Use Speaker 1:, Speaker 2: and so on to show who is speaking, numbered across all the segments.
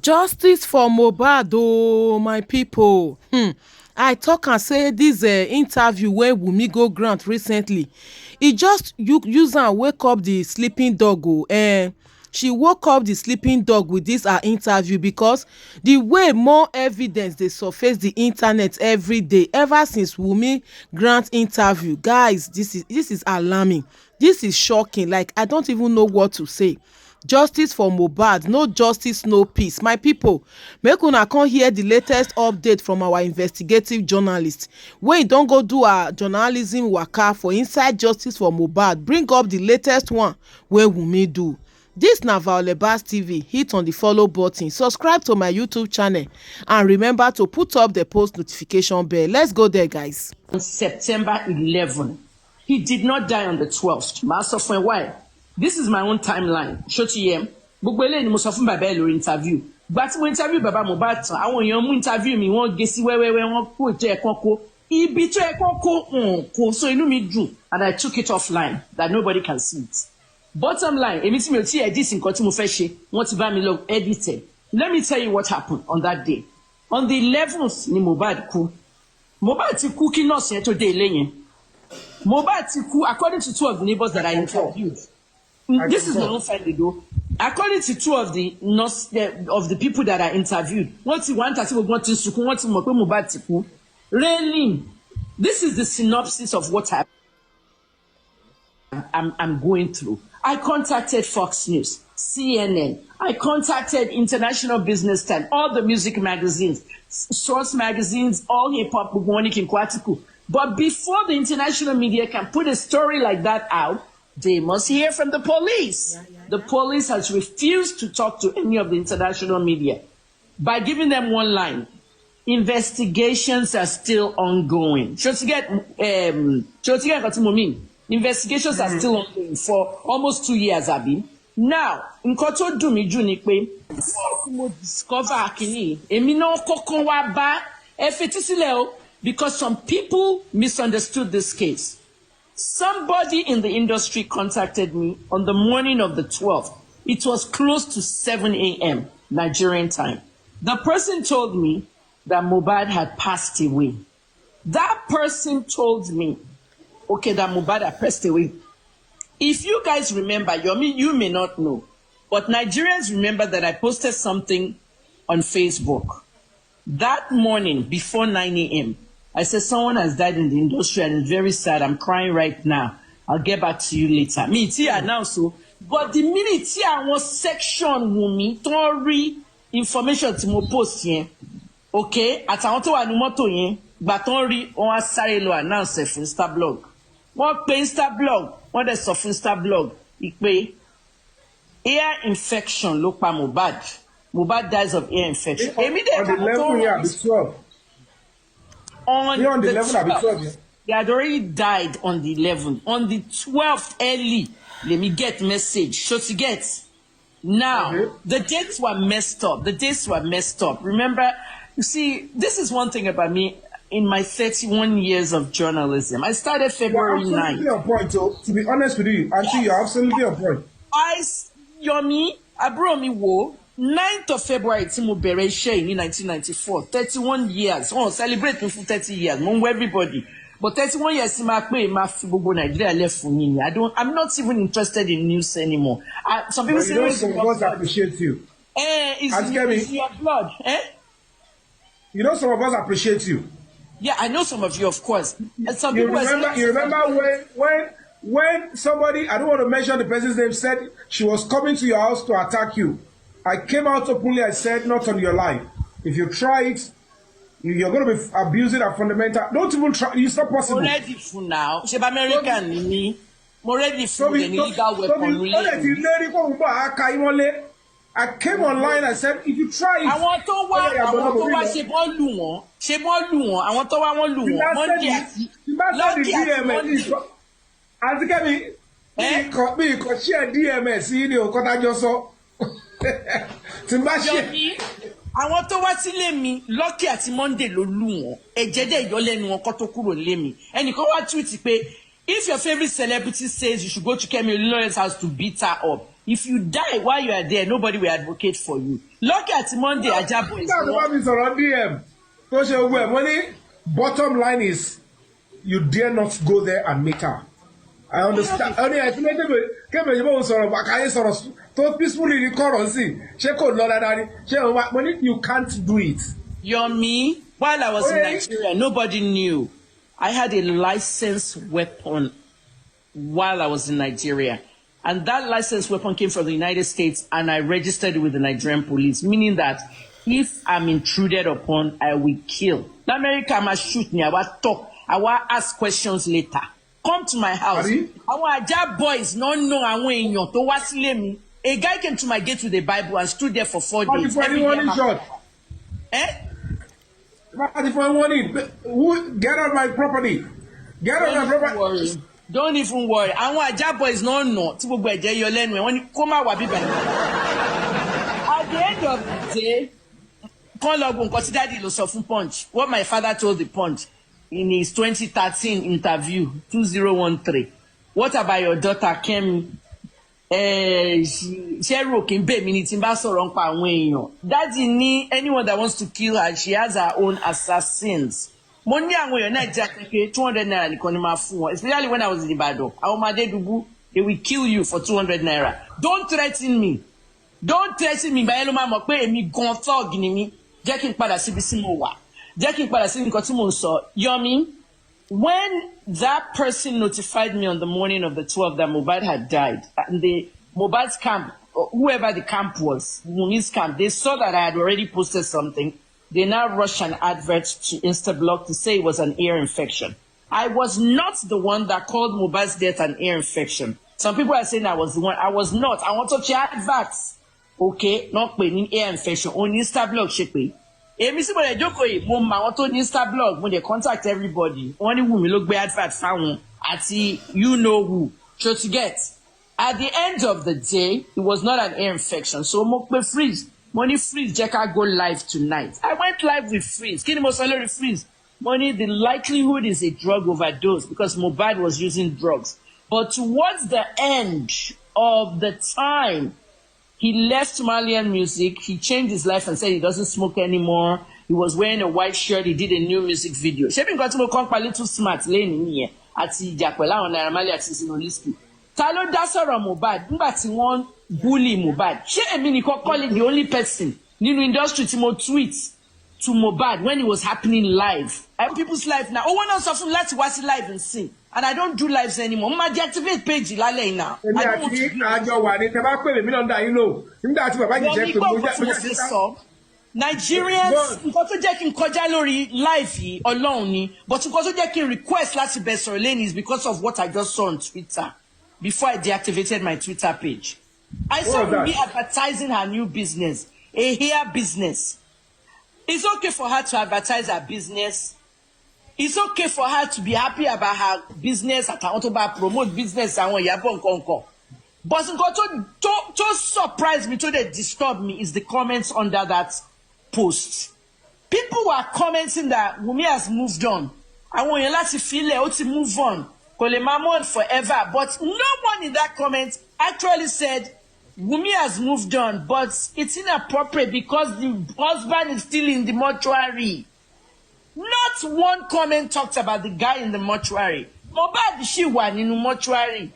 Speaker 1: Justice for Mohbad, oh my people. I talk and say this interview where Wumi go grant recently. He just use and wake up the sleeping dog. She woke up the sleeping dog with this interview because the way more evidence they surface the internet every day ever since Wumi grant interview, guys, this is alarming. This is shocking. Like, I don't even know what to say. Justice for Mohbad, no justice, no peace. My people, make una come hear the latest update from our investigative journalist. When you don't go do our journalism waka for inside Justice for Mohbad, bring up the latest one wey Wumi do. This na Violebas TV. Hit on the follow button, subscribe to my YouTube channel, and remember to put up the post notification bell. Let's go there, guys.
Speaker 2: On September 11, he did not die on the 12th. Master for a while. This is my own timeline. Shotiyem. Gbogbo ele ni mo sọ fún bàbá ẹ lórí interview. Gba tí mo interview bàbá Mohbad tán, àwọn èèyàn mú interview mi, wọ́n gé sí wẹ́wẹ́wẹ́, wọ́n kó ìtọ́ ẹ̀kan kó. Ibi tó ẹ̀kan kó so inú mi dùn, and I took it offline that nobody can see it. Bottom line, èmi tí mi ò tí edit nǹkan tí mo fẹ́ ṣe, wọ́n ti bá mi lọ edited. Let me tell you what happened on that day. On the 11th ni Mohbad kú. Mohbad ti kú kí nọ́ọ̀sì yẹn tó dé ilé yẹn. Mohbad ti kú according to two of the neighbors that I interviewed. This is my own family though. According to two of the people that I interviewed, what you want to want to Mohbad ti kú. Really, this is the synopsis of what I'm going through. I contacted Fox News, CNN. I contacted International Business Time, all the music magazines, Source magazines, all hip hop, but before the international media can put a story like that out, they must hear from the police. The police has refused to talk to any of the international media by giving them one line. Investigations are still ongoing. Investigations are still ongoing for almost 2 years, Abi. Now, nkoto do mi ju ni pe, mo discover akini, èmi no kokon wa ba, ẹ fetísílẹ̀ o, because some people misunderstood this case. Somebody in the industry contacted me on the morning of the 12th. It was close to 7 a.m. Nigerian time. The person told me that Mohbad had passed away. That person told me, okay, that Mohbad had passed away. If you guys remember, you may not know, but Nigerians remember that I posted something on Facebook. That morning, before 9 a.m., I said, someone has died in the industry and it's very sad. I'm crying right now. I'll get back to you later. Me, tia now so. But the minute tia was section Wumi, don't read information to mo post here. Okay? Àtàwọn tó wà ní mọ́tò yẹn, gbà ton rí, wọ́n á sáré lọ announce for Instablog. Wọ́n pe Instablog, wọ́n dẹ̀ sọ fún Instablog, ìpè ear infection ló pa Mohbad. Mohbad dies of ear infection.
Speaker 3: On the level here, the 12.
Speaker 2: On
Speaker 3: the
Speaker 2: 12th, they had already died on the 11th. On the 12th early, let me get message. Shoti get. Now, the dates were messed up. The dates were messed up. Remember, you see, this is one thing about me in my 31 years of journalism. I started February 9th.
Speaker 3: You're absolutely on point, though. To be honest with you, Auntie, you're absolutely on point.
Speaker 2: Yomi, abro mi wo. 9th of February, Timo Bere Shea in 1994, 31 years. Oh, celebrate me for 30 years. Mongo everybody. But 31 years, Nigeria left for me. I'm not even interested in news anymore. Some people say,
Speaker 3: some of us appreciate you.
Speaker 2: It's your blood.
Speaker 3: You know, some of us appreciate you.
Speaker 2: Yeah, I know some of you, of course. And some
Speaker 3: you
Speaker 2: people
Speaker 3: remember when somebody, I don't want to mention the person's name, said she was coming to your house to attack you. I came out openly, I said, not on your life. If you try it, you're going to be abusing our fundamental. Don't even try. It's not possible.
Speaker 2: I'm ready for now. She's American, me. I'm ready for the illegal weapon.
Speaker 3: I came online, I said, if you try it.
Speaker 2: I want to watch ṣe bọ́ lù wọ́n. I want to watch wọ́n lù wọ́n.
Speaker 3: Àti Kemi, mi kò share DMS yìí ni òkò tájọ sọ.
Speaker 2: Àwọn tó wá sílé mi Lucky àti Monday ló lù wọ́n. Ẹ̀jẹ̀ dẹ̀ yọ lẹ́nu wọn kó tó kúrò nílé mi. Ẹnìkan wá tweet pé if your favorite celebrity says you should go to Kemi Olunloy's house to beat her up, If you die while you are there, nobody will advocate for you. Look at Monday, Ajabo is
Speaker 3: bottom line is, you dare not go there and meet her. I understand. Only I feel like Kemi you sort of akaye sort of to peacefully currency. You can't do it.
Speaker 2: Yomi, while I was in Nigeria, nobody knew. I had a licensed weapon while I was in Nigeria. And that licensed weapon came from the United States, and I registered it with the Nigerian police, meaning that if I'm intruded upon, I will kill. In America, I must shoot me, I will talk, I will ask questions later. Come to my house. Our Ajah boys don't know I want to wasile me. A guy came to my gate with a Bible and stood there for 4 days.
Speaker 3: Get out my property. Get out my property.
Speaker 2: Don't even worry. Àwọn Ajah boys no tí gbogbo ẹ̀jẹ̀ yọ lẹ́nu ẹ̀ wọ́n ní kó má wà bíbá yìí. At the end of the day, kán lọ gbọ́ nǹkan tí daddy ló sọ fún Punch. What my father told the Punch in his 2013 interview, 2013. What about your daughter Kemi? Ṣé rò kí n bẹ̀ mí ni tí n bá sọ̀rọ̀ nípa àwọn èèyàn. Daddy ní anyone that wants to kill her, she has her own assassins. Money and when you're 200 naira nìkan ni máa fún wọn, especially when I was in Ibadan. Àwọn ọmọdé dùgbù, they will kill you for 200 naira. Don't threaten me. Don't threaten me. Báyẹn ló máa mọ̀ pé èmi gan thug ni mí. Jẹ́ kí n padà síbi tí mo wà. Jẹ́ kí n padà síbi nǹkan tí mo ń sọ. Yomi, when that person notified me on the morning of the 12th that Mohbad had died, and the Mohbad's camp, whoever the camp was, Wumi's camp, they saw that I had already posted something. They now rushed an advert to Instablog to say it was an ear infection. I was not the one that called Mohbad's death an ear infection. Some people are saying I was the one. I was not. I want to check adverts. Okay, not paying ear infection. On Instablog, shepe. Èmi sì bọ̀dẹ̀ jókòó yìí, mo mọ àwọn tó ní Instablog, mo dey contact everybody. Wọ́n ní Wumi ló gbé advert fáwọn àti you know who. So to get. At the end of the day, it was not an ear infection. So mo pe freeze. Money freeze, Jeka go live tonight. I went live with freeze. Kini mo salary freeze. Money, the likelihood is a drug overdose because Mohbad was using drugs. But towards the end of the time, he left Malian music. He changed his life and said he doesn't smoke anymore. He was wearing a white shirt. He did a new music video. Shaping got to come little smart lane here at Jakwela on Naramali at Journalistic. Talo dasoro Mohbad. Mbati won bully Mohbad. She Emini call it the only person in the industry to tweet to Mohbad when it was happening live. And people's life now. Oh, one else often let's watch it live and sing. And I don't do lives anymore. I'm deactivate page lale now. Nigerians, nǹkan tó jẹ́ kí n kọjá lórí live yìí Ọlọ́run ni, but nǹkan tó jẹ́ kí n request láti bẹ̀ sọ̀rọ̀ lẹ́yìn is because of what I just saw on Twitter before I deactivated my Twitter page. I saw me advertising her new business, a hair business. It's okay for her to advertise her business. It's okay for her to be happy about her business, at her promote business and when you're but to surprise me, to disturb me is the comments under that post. People were commenting that Wumi has moved on. I want you to feel it, to move on. Kolemamon forever. But no one in that comment actually said Wumi has moved on, but it's inappropriate because the husband is still in the mortuary. Not one comment talked about the guy in the mortuary. Mohbad she won in the mortuary.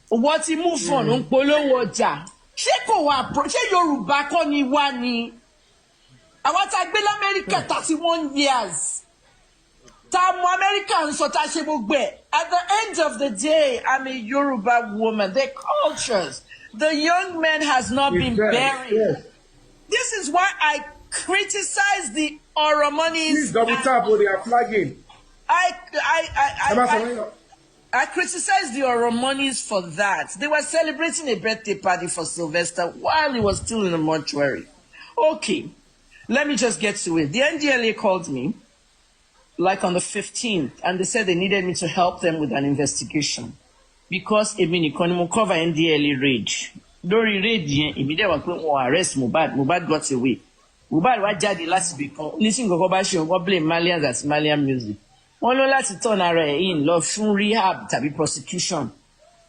Speaker 2: What he moved on polo ọjà. Ṣé kò wá ṣé Yorùbá kọ́ ni wá ni. Àwọn tá gbé l'America 31 years. Tá mo America ń sọ tá ṣe gbogbo ẹ̀. At the end of the day, I'm a Yoruba woman. Their cultures. The young man has not been buried. Yes. This is why I criticize the Oromonis.
Speaker 3: Please double tap or they are flagging.
Speaker 2: I criticize the Oromonis for that. They were celebrating a birthday party for Sylvester while he was still in the mortuary. Okay, let me just get to it. The NDLA called me, like on the 15th, and they said they needed me to help them with an investigation. Because Emini Konimo cover NDLA raid. During raid, immediately arrest Mohbad. Mohbad got away. Mohbad was jadi last week. Listen, go back to blame Malians as Malian music. Wọ́n lọ láti turn ara ẹ̀ in lọ fún rehab tàbí prosecution.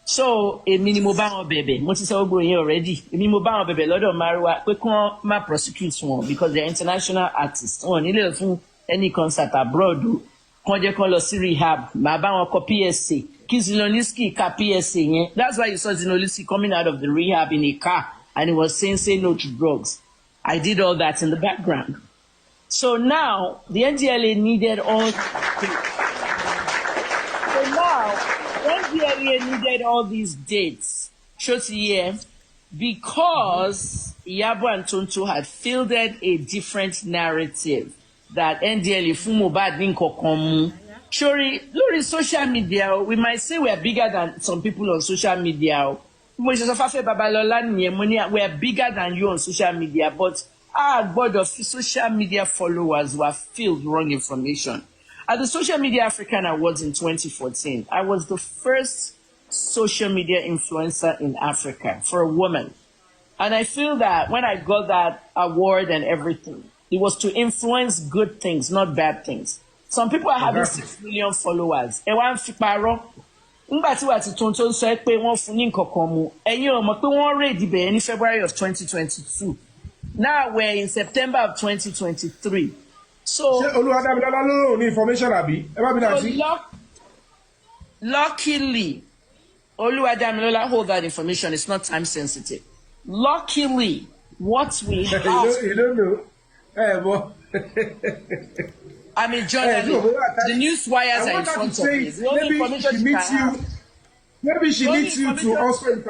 Speaker 2: So èmi ni mo bá wọn bẹ̀bẹ̀, mo ti sọ gbogbo yẹn already. Èmi mo bá wọn bẹ̀bẹ̀ lọ́dọ̀ Marwa pé kán má prosecute wọn because they're international artists. Wọn nílò fún any concert abroad o. Kán jẹ́ kán lọ sí rehab. Màá bá wọn kọ PSA. Kí Journalistic ka PSA yẹn. That's why you saw Journalistic coming out of the rehab in a car and he was saying say no to drugs. I did all that in the background. So now the NDLA needed all. So now NDLA needed all these dates. Shotiye, because Iyabo and Tonto had fielded a different narrative that NDLA fún Mohbad ní nǹkankan mú. Surely, lórí social media, we might say we are bigger than some people on social media. We are bigger than you on social media, but our board of social media followers were filled wrong information. At the Social Media African Awards in 2014, I was the first social media influencer in Africa for a woman. And I feel that when I got that award and everything, it was to influence good things, not bad things. Some people are having 6 million followers. Nígbà tí wà tí Tonto sọ pé wọ́n fún ní nǹkankan mu, ẹ̀yin ò mọ̀ pé wọ́n raid ibẹ̀ ní February of 2022. Now we're in September of 2023. So
Speaker 3: information àbí?
Speaker 2: Luckily, Oluwadamilola hold that information. It's not time sensitive. Luckily, what we have.
Speaker 3: You don't know.
Speaker 2: I'm a journalist. The news wires are in front of me. The only information she needs you.
Speaker 3: Maybe she needs you to also.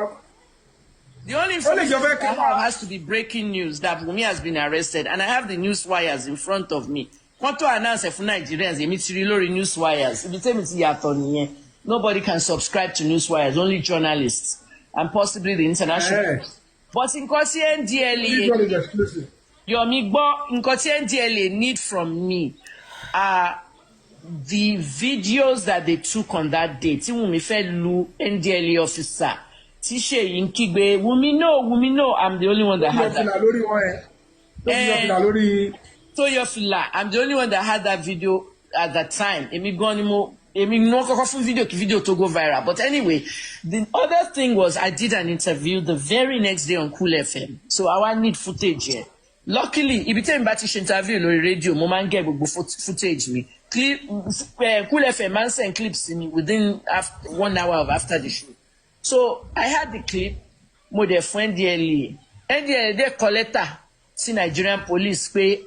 Speaker 2: The only information I have has to be breaking news that Wumi has been arrested, and I have the news wires in front of me. Want to announce for Nigerians, news wires. Nobody can subscribe to news wires, only journalists, and possibly the international.
Speaker 3: Yes.
Speaker 2: But in NDLA, NDLA need from me are the videos that they took on that day. Wumi Felu NDLA officer. Wumi know, I'm the only one that had that. Toyofila, I'm the only one that had that video at that time. Video to go viral. But anyway, the other thing was I did an interview the very next day on Cool FM. So I need footage here. Luckily, if you tell me about this interview on radio, mo man get footage me. Cool FM man send clips to me within 1 hour of after the show. So I had the clip. Mo de friend NDLA they collector see Nigerian police pay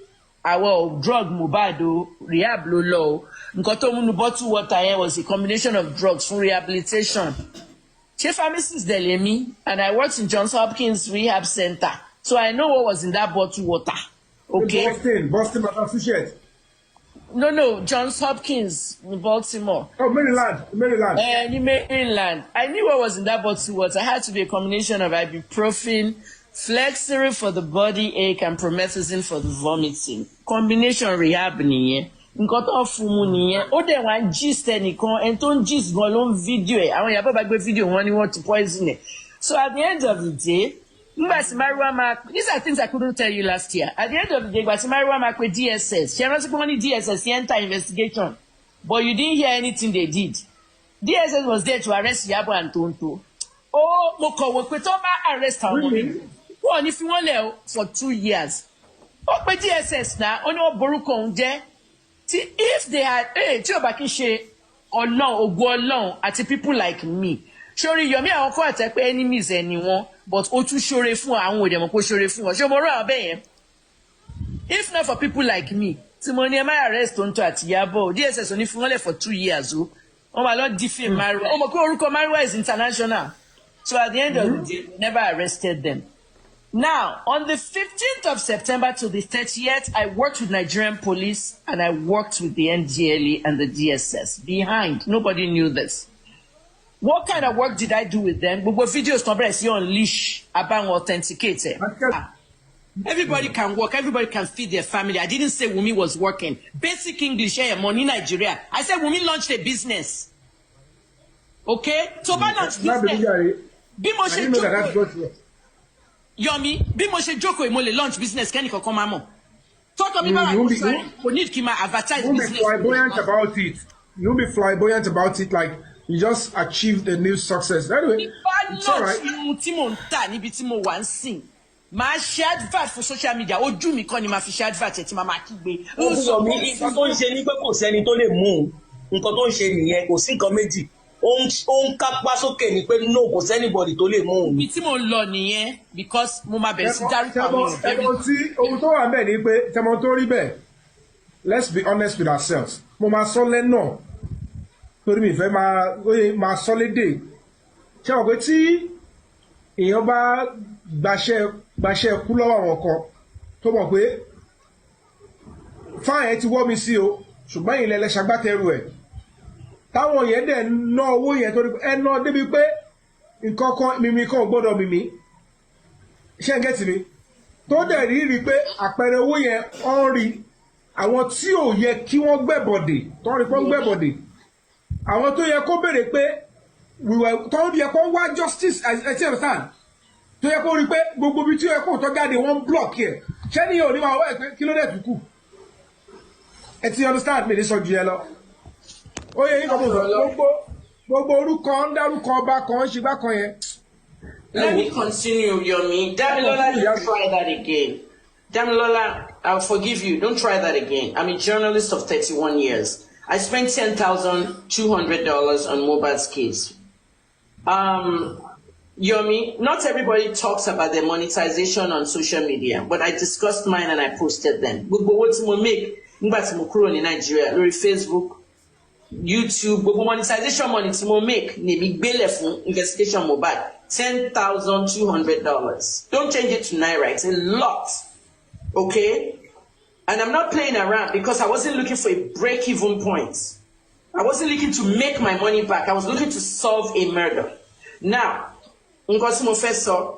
Speaker 2: our drug Mohbad rehab low. Nǹkan tó mú bottle water here was a combination of drugs for rehabilitation. Chief Mrs. Delemi, and I worked in Johns Hopkins Rehab Center. So I know what was in that bottle water. Okay.
Speaker 3: Boston, Massachusetts.
Speaker 2: No, Johns Hopkins in Baltimore.
Speaker 3: Oh, Maryland.
Speaker 2: In Maryland. I knew what was in that bottle water. I had to be a combination of ibuprofen, Flexeril for the body ache, and promethazine for the vomiting. Combination rehab nìyẹn. Nǹkan tó fún mu nìyẹn. Ó dẹ̀ wá gist ẹnìkan, ẹni tó ń gist gan ló ń video ẹ̀. Àwọn ìyàbọ̀ bá gbé video wọn ni wọ́n ti poison ẹ̀. So at the end of the day, these are things I couldn't tell you last year. At the end of the day, DSS. She announced DSS enter investigation, but you didn't hear anything they did. DSS was there to arrest Iyabo and Tonto. Oh, Moko, we arrest her. One if you want for 2 years. Oh, but DSS now, only Boruko unje. If they had Chobakishe or no, or go along at people like me. Surely you're me, I'll call it enemies anyone, but Otu Shore Fu and with them, Shore Fu, if not for people like me, Simone, my arrest on to at Yabo, DSS only for 2 years. Oh, my Lord, defame Marwa. Oh, my God, Marwa is international. So at the end of the day, we never arrested them. Now, on the 15th of September to the 30th, I worked with Nigerian police and I worked with the NDLA and the DSS. Behind, nobody knew this. What kind of work did I do with them? But videos on leash about authenticated. Everybody can work, everybody can feed their family. I didn't say Wumi was working. Basic English, money Nigeria. I said Wumi launched a business. Okay? So by launched business. Yomi, Bimoshe Joko Imole launch business, can you come on? Talk to me about we need Kima advertise business.
Speaker 3: Flamboyant about it. You'll be flamboyant about it like You just achieved a new success. Anyway, it's all right.
Speaker 2: máa ṣe advert for social media ojú mi kọ́ ni máa fi ṣe advert ẹ̀ tí máa kígbe.
Speaker 4: Nǹkan tó ń ṣe ní pé kò sẹ́ni tó lè mú un. Nǹkan tó ń ṣe nìyẹn kò sí nǹkan méjì. Ó ń kápá sókè ni pé no kò sẹ́nibọ̀dì tó lè mú un.
Speaker 2: Ibi tí mo lọ nìyẹn because mo máa bẹ̀rẹ̀ sí dárúkọ àwọn èèyàn.
Speaker 3: Ẹ̀mọ tí ohun tó wà bẹ́ẹ̀ ni pé tẹmọ tó rí bẹ́ẹ̀, let's be honest with ourselves. Mo máa sọ lẹ́nà torí mi fẹ́ máa sọ lédè. Ṣé o pé tí èèyàn bá gbaṣẹ́ kú lọ́wọ́ àwọn kan tó mọ̀ pé fáyẹn ti wọ́ mi sí o ṣùgbọ́n ìlẹ̀ lẹ́ṣàgbátẹrù ẹ̀ táwọn yẹn dẹ̀ ná owó yẹn torí ẹ ná débi pé nǹkan kan mímí kan ò gbọ́dọ̀ mímí ṣé ń gẹ́tì mi tó dẹ̀ rí pé àpẹẹrẹ owó yẹn ọ́n rí àwọn tí ò yẹ kí wọ́n gbẹ̀bọ̀dè tó ń rí pé ń gbẹ̀bọ̀dè àwọn tó yẹ kó béèrè pé tó yẹ kó wá justice ẹ ti understand tó yẹ kó rí pé gbogbo ibi tí ó yẹ kó tó jáde wọ́n block yẹ ṣé ní yóò ní máa wá ẹ pé kí ló dẹ̀ tún kù ẹ ti understand mi ní sọ ju yẹ lọ ó yẹ yín kan mo sọ gbogbo orúkọ ń dárúkọ ọba kan ń ṣe gbá kan yẹn.
Speaker 2: Let me continue, Yomi. Damilola, don't try that again. Damilola, I'll forgive you. Don't try that again. I'm a journalist of 31 years. I spent $10,200 on Mohbad's case. Yomi, not everybody talks about their monetization on social media, but I discussed mine and I posted them. Gbogbo owó tí mo make nígbà tí mo kúrò ní Nigeria lórí Facebook, YouTube, gbogbo monetization money tí mo make ni mi gbélé fún investigation Mohbad. $10,200. Don't change it to Naira. It's a lot. Okay? And I'm not playing around because I wasn't looking for a break-even point. I wasn't looking to make my money back. I was looking to solve a murder. Now, Nkosimo Feso,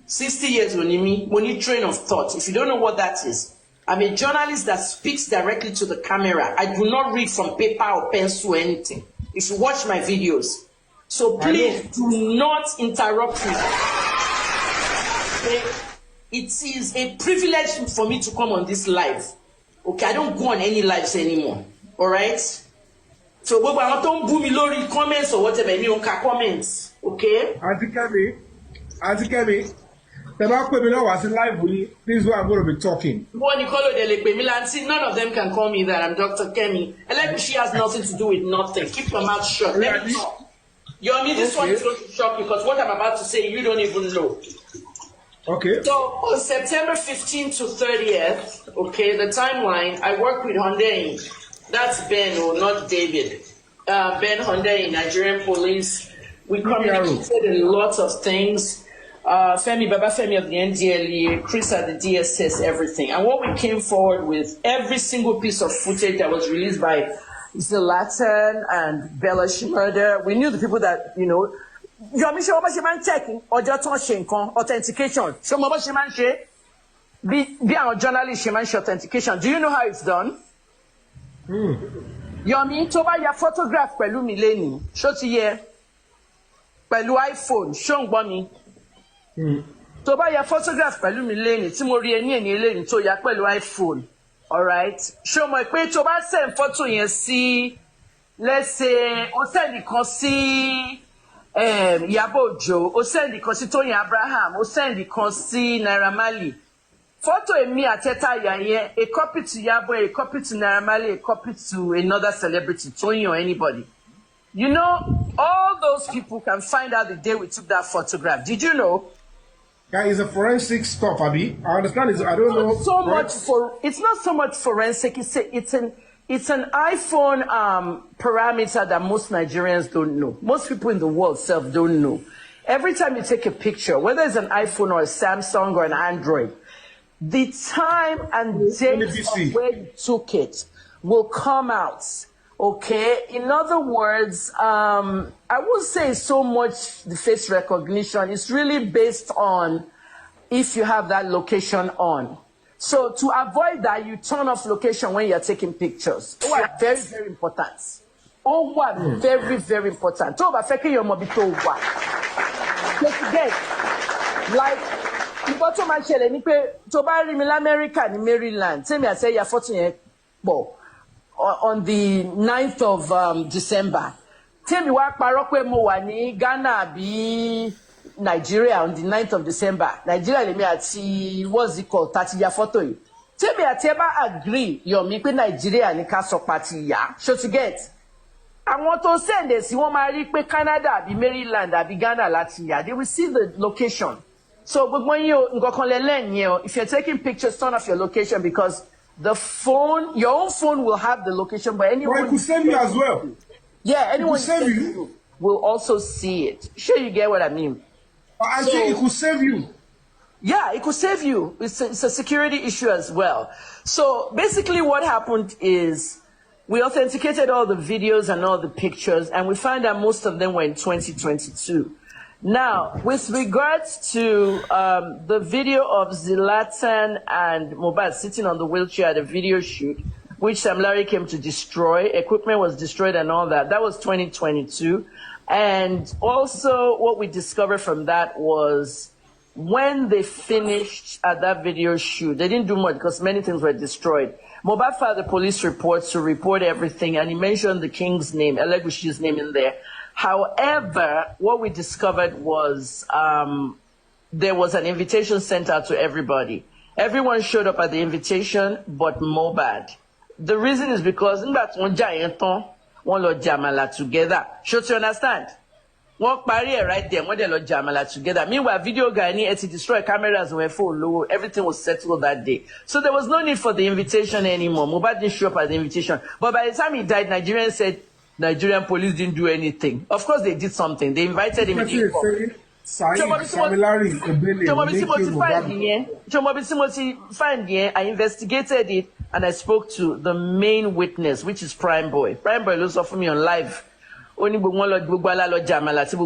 Speaker 2: 60 years money train of thought. If you don't know what that is, I'm a journalist that speaks directly to the camera. I do not read from paper or pencil or anything. If you watch my videos, so please do not interrupt me. It is a privilege for me to come on this live. Okay, I don't go on any lives anymore. All right? So I don't boo me lori comments or whatever. Me on comments. Okay?
Speaker 3: Auntie Kemi, the back put me now as live. This is what I'm going to be talking.
Speaker 2: None of them can call me that. I'm Dr. Kemi. And she has nothing to do with nothing. Keep your mouth shut. Let me talk. Yomi, this one is going to shock you because what I'm about to say, you don't even know.
Speaker 3: Okay.
Speaker 2: So on September 15th to 30th, okay, the timeline, I work with Hyundai. That's Ben, or not David. Ben Hyundai, Nigerian police. We communicated a lot of things. Femi, Baba Femi of the NDLEA, Chris at the DSS, everything. And what we came forward with, every single piece of footage that was released by Zlatan and Bella Shmurda, we knew the people that, you know, Yomi ṣe wọ́n bá ṣe máa ń checking ọjọ́ tó ń ṣe nǹkan authentication ṣé wọ́n bá ṣe máa ń ṣe bí àwọn journalist ṣe máa ń ṣe authentication. Do you know how it's done? Yomi tó bá ya photograph pẹ̀lú mi lẹ́nu ṣó ti yẹ pẹ̀lú iPhone ṣó ń gbọ́ mi tó bá ya photograph pẹ̀lú mi lẹ́nu tí mo rí ẹni lẹ́nu tó ya pẹ̀lú iPhone, alright, ṣó mọ̀ pé tó bá send photo yẹn sí let's say o send nìkan sí Yabo Ojo, o send kan sí Tony Abraham, o send kan sí Naira Marley. Photo èmi àtẹ́tà yà yẹn, a copy to Yabo, a copy to Naira Marley, a copy to another celebrity, Tony or anybody. You know, all those people can find out the day we took that photograph. Did you know?
Speaker 3: Guys, it's a forensic stuff, Abi. I understand. I don't know.
Speaker 2: It's not so much forensic. It's an iPhone parameter that most Nigerians don't know. Most people in the world don't know. Every time you take a picture, whether it's an iPhone or a Samsung or an Android, the time and date of where you took it will come out. Okay? In other words, I won't say so much the face recognition. It's really based on if you have that location on. So to avoid that, you turn off location when you're taking pictures. Oh, very, very important. Oh, what? Very, very important. So, like, you got to mention any pay to buy in America in Maryland. Tell me, I say you're 14 on the 9th of December. tèmi wá parọ́ pé mo wà ní Ghana bí Nigeria on the 9th of December Nigeria lèmi àti what's it called tàti ya photo yìí tèmi àti ẹ bá agree Yomi pé Nigeria ní ká sọ pàtì yá ṣó ti get àwọn tó sẹ̀ǹdẹ̀ sí wọ́n máa rí pé Canada àbí Maryland àbí Ghana láti yá they will see the location so gbogbo yín o nǹkan kan lẹ́lẹ́yìn yẹn o if you're taking pictures turn off your location because the phone your own phone will have the location but anyone
Speaker 3: Well, it could save you as well.
Speaker 2: yeah anyone
Speaker 3: save you.
Speaker 2: will also see it sure you get what I mean.
Speaker 3: I think it could save you.
Speaker 2: Yeah, it could save you. It's a security issue as well. So basically what happened is we authenticated all the videos and all the pictures and we found that most of them were in 2022. Now, with regards to the video of Zlatan and Mohbad sitting on the wheelchair at a video shoot, which Sam Larry came to destroy, equipment was destroyed and all that, that was 2022. And also what we discovered from that was when they finished at that video shoot, they didn't do much because many things were destroyed. Mohbad filed a police report to report everything, and he mentioned the king's name, Elegushi's name in there. However, what we discovered was there was an invitation sent out to everybody. Everyone showed up at the invitation, but Mohbad. The reason is because one lọ jamala together. Should you understand? One party right there, one lọ jamala together. Meanwhile, video guy need to destroy cameras were full low. Everything was settled that day. So there was no need for the invitation anymore. Mohbad didn't show up at the invitation. But by the time he died, Nigerians said Nigerian police didn't do anything. Of course they did something. They invited him. I investigated it and I spoke to the main witness, which is Prime Boy. Prime Boy ló sọ fún mi on live. Ó ní gbogbo wọn lọ gbogbo ala lọ jamala tí